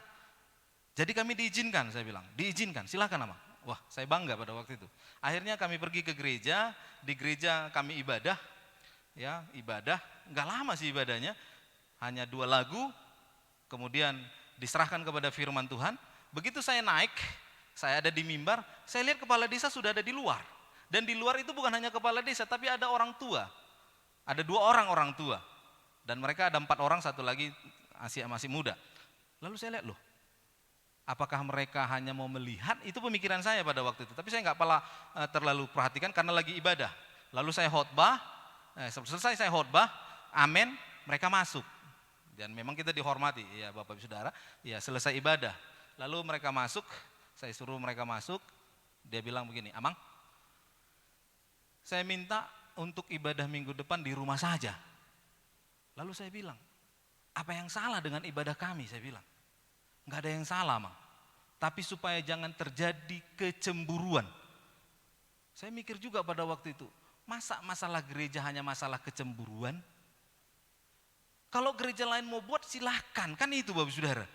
Jadi kami diizinkan, saya bilang, diizinkan, silakan Amang. Wah, saya bangga pada waktu itu. Akhirnya kami pergi ke gereja, di gereja kami ibadah, ya ibadah, nggak lama sih ibadahnya, hanya 2 lagu, kemudian diserahkan kepada firman Tuhan. Begitu saya naik, saya ada di mimbar, saya lihat kepala desa sudah ada di luar. Dan di luar itu bukan hanya kepala desa, tapi ada orang tua, ada 2 orang tua, dan mereka ada 4 orang, satu lagi masih muda. Lalu saya lihat, loh, apakah mereka hanya mau melihat? Itu pemikiran saya pada waktu itu. Tapi saya nggak terlalu perhatikan karena lagi ibadah. Lalu saya khotbah, selesai saya khotbah, amin, mereka masuk. Dan memang kita dihormati, ya Bapak Ibu Saudara. Ya selesai ibadah. Lalu mereka masuk, saya suruh mereka masuk. Dia bilang begini, Amang, saya minta untuk ibadah minggu depan di rumah saja. Lalu saya bilang, apa yang salah dengan ibadah kami? Saya bilang. Nggak ada yang salah, Mang. Tapi supaya jangan terjadi kecemburuan. Saya mikir juga pada waktu itu, masa masalah gereja hanya masalah kecemburuan? Kalau gereja lain mau buat silahkan, kan itu Bapak Saudara.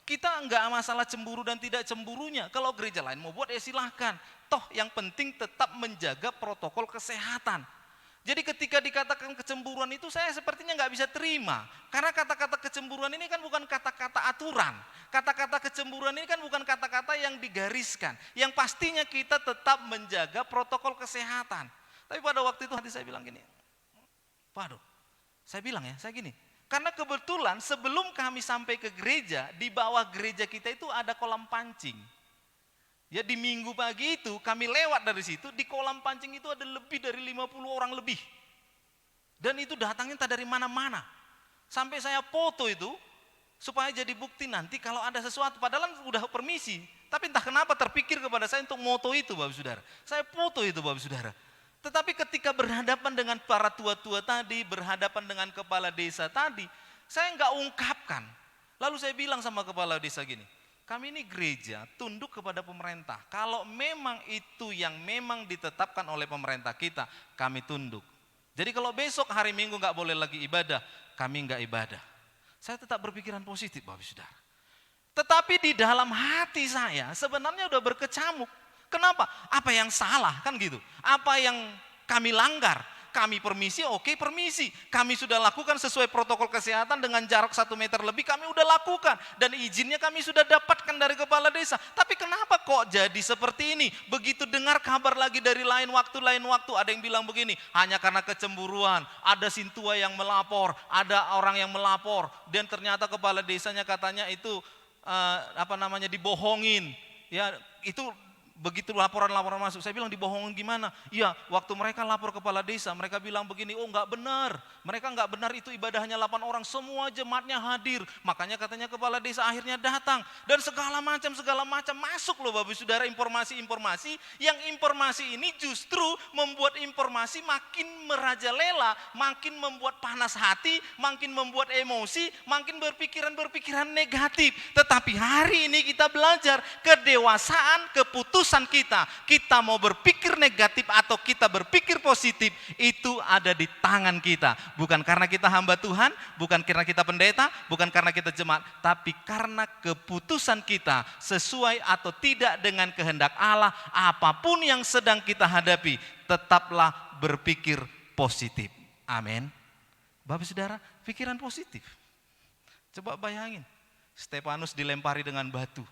Kita nggak masalah cemburu dan tidak cemburunya. Kalau gereja lain mau buat ya silahkan. Toh yang penting tetap menjaga protokol kesehatan. Jadi ketika dikatakan kecemburuan itu saya sepertinya nggak bisa terima. Karena kata-kata kecemburuan ini kan bukan kata-kata aturan. Kata-kata kecemburuan ini kan bukan kata-kata yang digariskan. Yang pastinya kita tetap menjaga protokol kesehatan. Tapi pada waktu itu hati saya bilang gini, waduh, saya bilang ya, saya gini. Karena kebetulan sebelum kami sampai ke gereja, di bawah gereja kita itu ada kolam pancing. Ya di minggu pagi itu kami lewat dari situ, di kolam pancing itu ada lebih dari 50 orang lebih. Dan itu datangnya entah dari mana-mana. Sampai saya foto itu supaya jadi bukti nanti kalau ada sesuatu. Padahal udah permisi, tapi entah kenapa terpikir kepada saya untuk moto itu Bapak Saudara. Saya foto itu Bapak Saudara. Tetapi ketika berhadapan dengan para tua-tua tadi, berhadapan dengan kepala desa tadi, saya nggak ungkapkan. Lalu saya bilang sama kepala desa gini, kami ini gereja tunduk kepada pemerintah. Kalau memang itu yang memang ditetapkan oleh pemerintah kita, kami tunduk. Jadi kalau besok hari Minggu nggak boleh lagi ibadah, kami nggak ibadah. Saya tetap berpikiran positif Bapak Saudara. Tetapi di dalam hati saya sebenarnya udah berkecamuk. Kenapa? Apa yang salah kan gitu? Apa yang kami langgar? Kami permisi, oke permisi. Kami sudah lakukan sesuai protokol kesehatan dengan jarak 1 meter lebih, kami udah lakukan. Dan izinnya kami sudah dapatkan dari kepala desa. Tapi kenapa kok jadi seperti ini? Begitu dengar kabar lagi dari lain waktu, ada yang bilang begini, hanya karena kecemburuan, ada sintua yang melapor, ada orang yang melapor. Dan ternyata kepala desanya katanya itu dibohongin. Ya itu begitu laporan-laporan masuk, saya bilang dibohongin gimana? Iya, waktu mereka lapor kepala desa, mereka bilang begini, oh enggak benar, mereka enggak benar, itu ibadahnya 8 orang, semua jemaatnya hadir. Makanya katanya kepala desa akhirnya datang, dan segala macam masuk loh Bapak Saudara informasi-informasi, yang informasi ini justru membuat informasi makin merajalela, makin membuat panas hati, makin membuat emosi, makin berpikiran negatif. Tetapi hari ini kita belajar kedewasaan, keputusan kita mau berpikir negatif atau kita berpikir positif, itu ada di tangan kita. Bukan karena kita hamba Tuhan, bukan karena kita pendeta, bukan karena kita jemaat, tapi karena keputusan kita sesuai atau tidak dengan kehendak Allah. Apapun yang sedang kita hadapi, tetaplah berpikir positif. Amin. Bapak Saudara, pikiran positif. Coba bayangin, Stefanus dilempari dengan batu.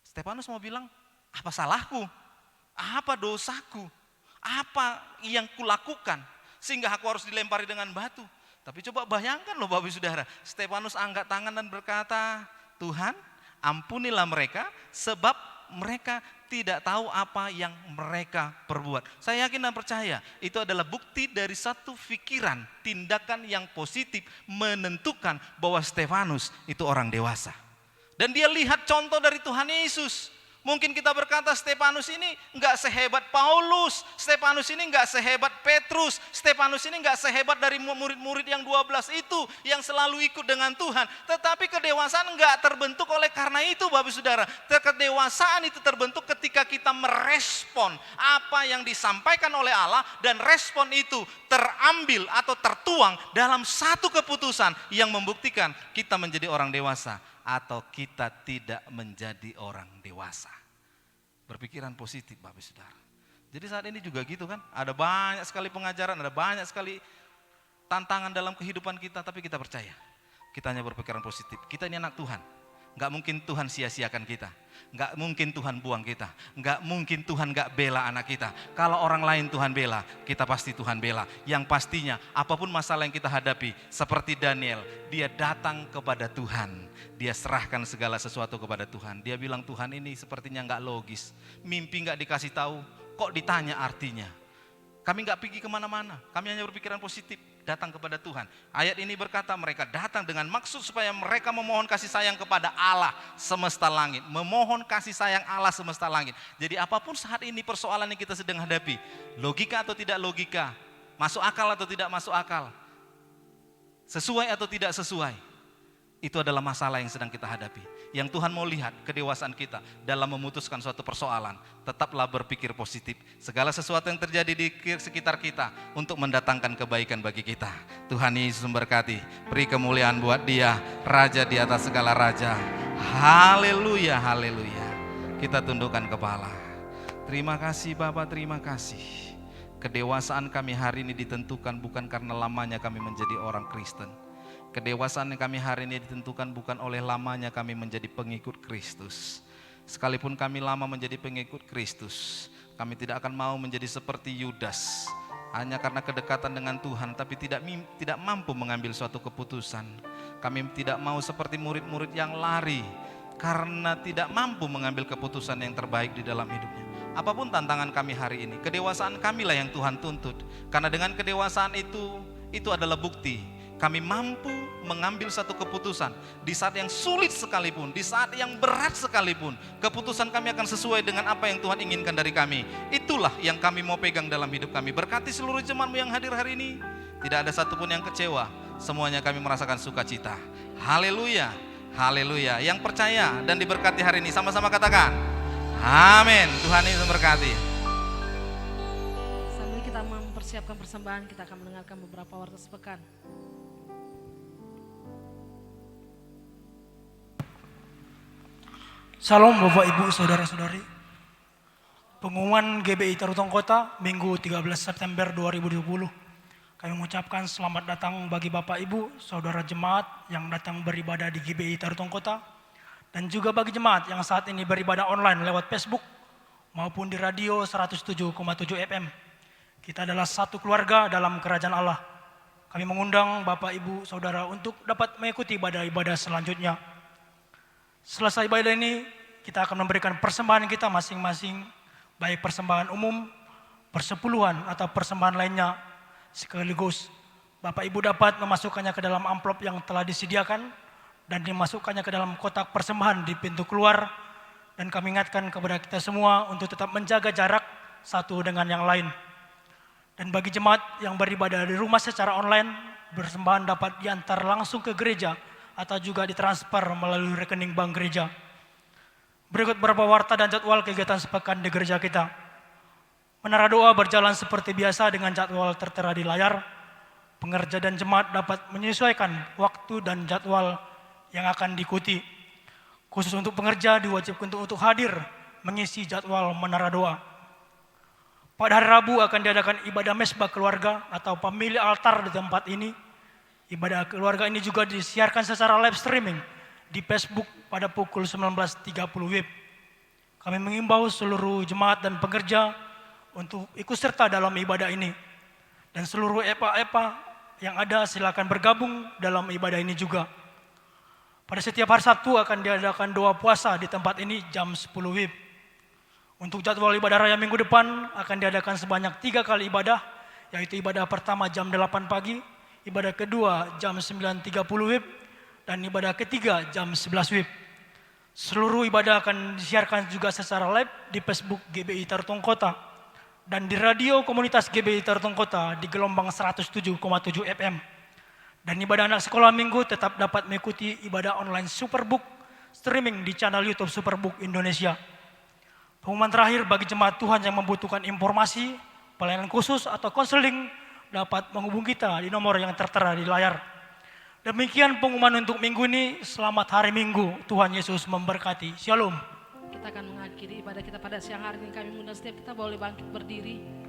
Stefanus mau bilang, apa salahku? Apa dosaku? Apa yang kulakukan sehingga aku harus dilempari dengan batu? Tapi coba bayangkan loh Bapak Ibu Saudara, Stefanus angkat tangan dan berkata, Tuhan ampunilah mereka sebab mereka tidak tahu apa yang mereka perbuat. Saya yakin dan percaya itu adalah bukti dari satu pikiran, tindakan yang positif menentukan bahwa Stefanus itu orang dewasa. Dan dia lihat contoh dari Tuhan Yesus. Mungkin kita berkata Stefanus ini enggak sehebat Paulus, Stefanus ini enggak sehebat Petrus, Stefanus ini enggak sehebat dari murid-murid yang 12 itu yang selalu ikut dengan Tuhan. Tetapi kedewasaan enggak terbentuk oleh karena itu Bapak Saudara. Kedewasaan itu terbentuk ketika kita merespon apa yang disampaikan oleh Allah dan respon itu terambil atau tertuang dalam satu keputusan yang membuktikan kita menjadi orang dewasa atau kita tidak menjadi orang dewasa. Berpikiran positif Bapak Saudara. Jadi saat ini juga gitu kan, ada banyak sekali pengajaran, ada banyak sekali tantangan dalam kehidupan kita, tapi kita percaya. Kita hanya berpikiran positif, kita ini anak Tuhan. Gak mungkin Tuhan sia-siakan kita, gak mungkin Tuhan buang kita, gak mungkin Tuhan gak bela anak kita. Kalau orang lain Tuhan bela, kita pasti Tuhan bela. Yang pastinya apapun masalah yang kita hadapi, seperti Daniel, dia datang kepada Tuhan. Dia serahkan segala sesuatu kepada Tuhan. Dia bilang Tuhan ini sepertinya gak logis, mimpi gak dikasih tahu, kok ditanya artinya. Kami gak pergi kemana-mana, kami hanya berpikiran positif, datang kepada Tuhan. Ayat ini berkata mereka datang dengan maksud supaya mereka memohon kasih sayang kepada Allah semesta langit. Memohon kasih sayang Allah semesta langit. Jadi apapun saat ini persoalan yang kita sedang hadapi, logika atau tidak logika, masuk akal atau tidak masuk akal, sesuai atau tidak sesuai, itu adalah masalah yang sedang kita hadapi. Yang Tuhan mau lihat kedewasaan kita dalam memutuskan suatu persoalan. Tetaplah berpikir positif. Segala sesuatu yang terjadi di sekitar kita untuk mendatangkan kebaikan bagi kita. Tuhan Yesus memberkati. Beri kemuliaan buat Dia, Raja di atas segala raja. Haleluya, haleluya. Kita tundukkan kepala. Terima kasih Bapak, terima kasih. Kedewasaan kami hari ini ditentukan bukan karena lamanya kami menjadi orang Kristen. Kedewasaan yang kami hari ini ditentukan bukan oleh lamanya kami menjadi pengikut Kristus. Sekalipun kami lama menjadi pengikut Kristus, kami tidak akan mau menjadi seperti Yudas. Hanya karena kedekatan dengan Tuhan, tapi tidak mampu mengambil suatu keputusan. Kami tidak mau seperti murid-murid yang lari, karena tidak mampu mengambil keputusan yang terbaik di dalam hidupnya. Apapun tantangan kami hari ini, kedewasaan kamilah yang Tuhan tuntut. Karena dengan kedewasaan itu adalah bukti kami mampu mengambil satu keputusan di saat yang sulit sekalipun, di saat yang berat sekalipun. Keputusan kami akan sesuai dengan apa yang Tuhan inginkan dari kami. Itulah yang kami mau pegang dalam hidup kami. Berkati seluruh jemaat-Mu yang hadir hari ini. Tidak ada satupun yang kecewa. Semuanya kami merasakan sukacita. Haleluya, haleluya. Yang percaya dan diberkati hari ini sama-sama katakan amin. Tuhan Yesus memberkati. Sambil kita mempersiapkan persembahan, kita akan mendengarkan beberapa warta sepekan. Salam Bapak Ibu Saudara-saudari. Pengumuman GBI Tarutong Kota Minggu 13 September 2020. Kami mengucapkan selamat datang bagi Bapak Ibu Saudara jemaat yang datang beribadah di GBI Tarutong Kota, dan juga bagi jemaat yang saat ini beribadah online lewat Facebook maupun di radio 107,7 FM. Kita adalah satu keluarga dalam kerajaan Allah. Kami mengundang Bapak Ibu Saudara untuk dapat mengikuti ibadah-ibadah selanjutnya. Selesai ibadah ini, kita akan memberikan persembahan kita masing-masing, baik persembahan umum, persepuluhan, atau persembahan lainnya. Sekaligus Bapak Ibu dapat memasukkannya ke dalam amplop yang telah disediakan dan dimasukkannya ke dalam kotak persembahan di pintu keluar. Dan kami ingatkan kepada kita semua untuk tetap menjaga jarak satu dengan yang lain. Dan bagi jemaat yang beribadah di rumah secara online, persembahan dapat diantar langsung ke gereja atau juga ditransfer melalui rekening bank gereja. Berikut beberapa warta dan jadwal kegiatan sepekan di gereja kita. Menara doa berjalan seperti biasa dengan jadwal tertera di layar. Pengerja dan jemaat dapat menyesuaikan waktu dan jadwal yang akan diikuti. Khusus untuk pengerja diwajibkan untuk hadir mengisi jadwal menara doa. Pada hari Rabu akan diadakan ibadah mesbah keluarga atau pemilih altar di tempat ini. Ibadah keluarga ini juga disiarkan secara live streaming di Facebook pada pukul 19.30 WIB. Kami mengimbau seluruh jemaat dan pekerja untuk ikut serta dalam ibadah ini. Dan seluruh EPA-EPA yang ada silakan bergabung dalam ibadah ini juga. Pada setiap hari Sabtu akan diadakan doa puasa di tempat ini jam 10 WIB. Untuk jadwal ibadah raya minggu depan akan diadakan sebanyak 3 kali ibadah, yaitu ibadah pertama jam 8 pagi, ibadah kedua jam 9.30 WIB, dan ibadah ketiga jam 11 WIB. Seluruh ibadah akan disiarkan juga secara live di Facebook GBI Tarutong Kota dan di radio komunitas GBI Tarutong Kota di gelombang 107,7 FM. Dan ibadah anak sekolah minggu tetap dapat mengikuti ibadah online Superbook streaming di channel YouTube Superbook Indonesia. Pengumuman terakhir bagi jemaat Tuhan yang membutuhkan informasi, pelayanan khusus atau konseling dapat menghubungi kita di nomor yang tertera di layar. Demikian pengumuman untuk minggu ini. Selamat hari Minggu. Tuhan Yesus memberkati. Shalom. Kita akan mengakhiri ibadah kita pada siang hari ini. Kami mengundang setiap kita boleh bangkit berdiri.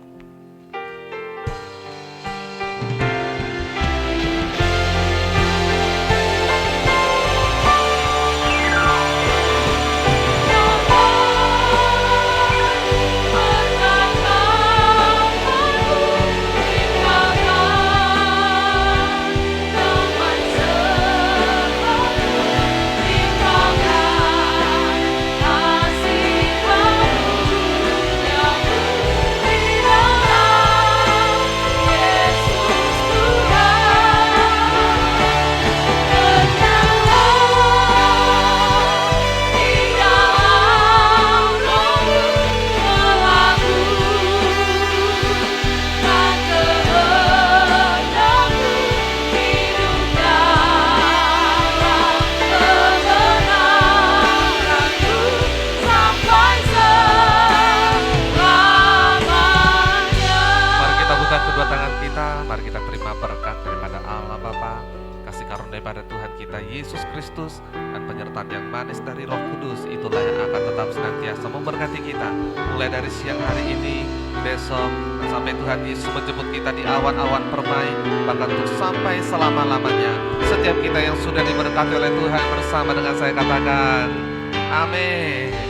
daripada Tuhan kita Yesus Kristus dan penyertaan yang manis dari Roh Kudus, itulah yang akan tetap senantiasa memberkati kita mulai dari siang hari ini, besok, sampai Tuhan Yesus menjemput kita di awan-awan permai, bahkan untuk sampai selama-lamanya. Setiap kita yang sudah diberkati oleh Tuhan bersama dengan saya katakan amin.